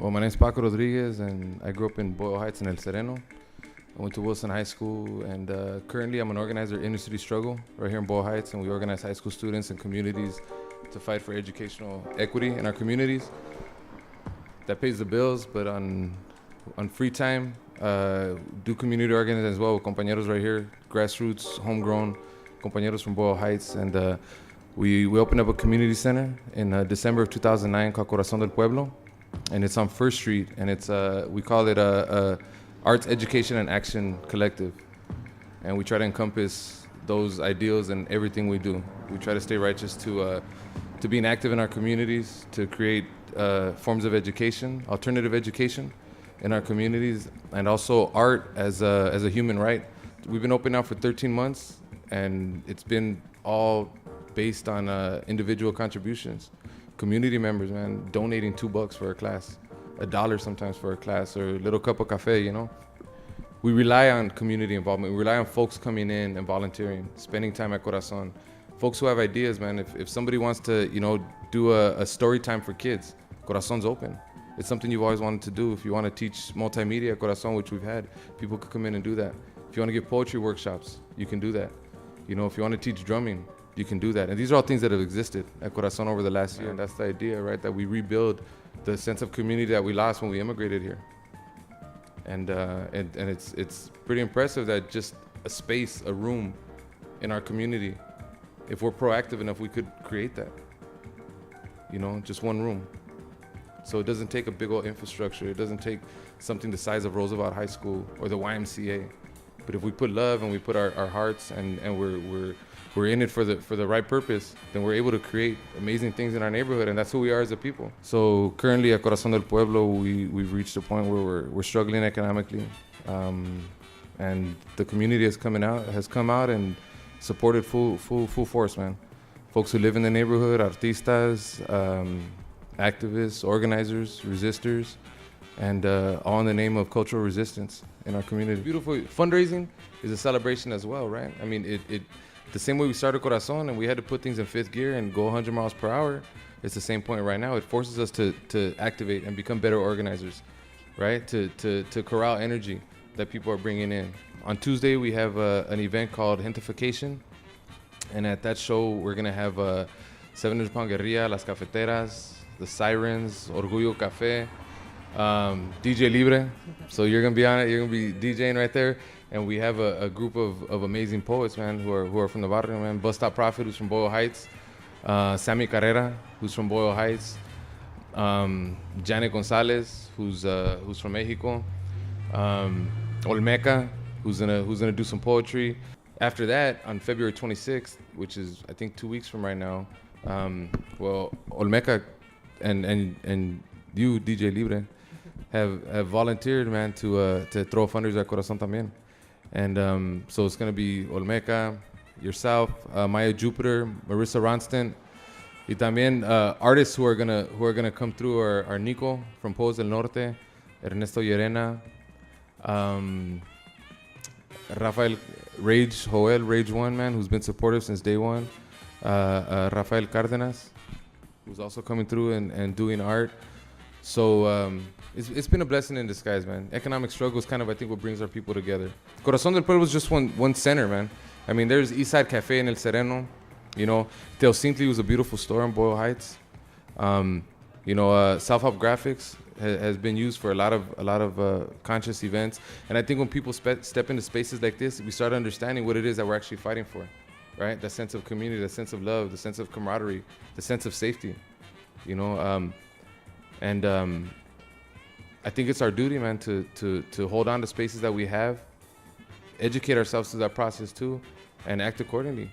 Well, my name is Paco Rodriguez, and I grew up in Boyle Heights in El Sereno. I went to Wilson High School, and currently I'm an organizer in Inner City Struggle right here in Boyle Heights, and we organize high school students and communities to fight for educational equity in our communities. That pays the bills, but on free time, do community organizing as well with compañeros right here, grassroots, homegrown compañeros from Boyle Heights, and we opened up a community center in December of 2009 called Corazon del Pueblo, and it's on First Street, and it's we call it a Arts, Education, and Action Collective, and we try to encompass those ideals in everything we do. We try to stay righteous to being active in our communities, to create forms of education, alternative education in our communities, and also art as a human right. We've been open now for 13 months, and it's been all based on individual contributions. Community members, man, donating $2 for a class, $1 sometimes for a class, or a little cup of cafe, you know. We rely on community involvement. We rely on folks coming in and volunteering, spending time at Corazon. Folks who have ideas, man, if somebody wants to, you know, do a story time for kids, Corazon's open. It's something you've always wanted to do. If you want to teach multimedia at Corazon, which we've had, people could come in and do that. If you want to give poetry workshops, you can do that. You know, if you want to teach drumming, you can do that. And these are all things that have existed at Corazon over the last year. And that's the idea, right? That we rebuild the sense of community that we lost when we immigrated here. And it's pretty impressive that just a space, a room in our community, if we're proactive enough, we could create that. You know, just one room. So it doesn't take a big old infrastructure. It doesn't take something the size of Roosevelt High School or the YMCA. But if we put love and we put our hearts and we're in it for the right purpose, then we're able to create amazing things in our neighborhood, and that's who we are as a people. So currently at Corazon del Pueblo, we've reached a point where we're struggling economically, and the community has come out and supported full force, man. Folks who live in the neighborhood, artistas, activists, organizers, resistors, and all in the name of cultural resistance in our community. Beautiful fundraising is a celebration as well, right? I mean, it the same way we started Corazon and we had to put things in fifth gear and go 100 miles per hour, it's the same point right now. It forces us to activate and become better organizers, right? To corral energy that people are bringing in. On Tuesday, we have an event called Gentrification, and at that show, we're gonna have 700 Pound Guerrilla, Las Cafeteras, The Sirens, Orgullo Café, DJ Libre. So you're gonna be on it. You're gonna be DJing right there. And we have a group of amazing poets, man, who are from the barrio, man. Bus Stop Prophet, who's from Boyle Heights. Sammy Carrera, who's from Boyle Heights. Janet Gonzalez, who's from Mexico. Olmeca, who's gonna do some poetry. After that, on February 26th, which is I think 2 weeks from right now, Olmeca and you, DJ Libre, have volunteered, man, to throw funders at Corazon también. And so it's gonna be Olmeca, yourself, Maya Jupiter, Marissa Ronston, y también artists who are gonna come through are Nico from Poes del Norte, Ernesto Llerena, Rafael Joel Rage 1, man, who's been supportive since day one, Rafael Cardenas, who's also coming through and doing art. So it's been a blessing in disguise, man. Economic struggle is kind of, I think, what brings our people together. Corazon del Pueblo is just one center, man. I mean, there's Eastside Cafe in El Sereno. You know, Teocintli was a beautiful store in Boyle Heights. You know, Self-Help Graphics has been used for a lot of conscious events. And I think when people step into spaces like this, we start understanding what it is that we're actually fighting for, right? That sense of community, that sense of love, the sense of camaraderie, the sense of safety, you know. And I think it's our duty, man, to hold on to spaces that we have, educate ourselves through that process too, and act accordingly.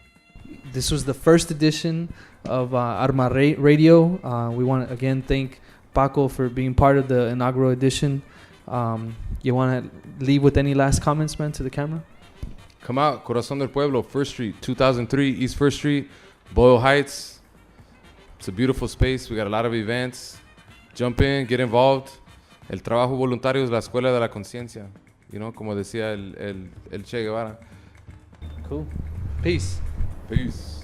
This was the first edition of ARMA Radio. We want to again thank Paco for being part of the inaugural edition. You want to leave with any last comments, man, to the camera? Come out, Corazon del Pueblo, First Street, 2003 East First Street, Boyle Heights. It's a beautiful space. We got a lot of events. Jump in, get involved. El trabajo voluntario es la escuela de la conciencia. You know, como decía el Che Guevara. Cool. Peace. Peace.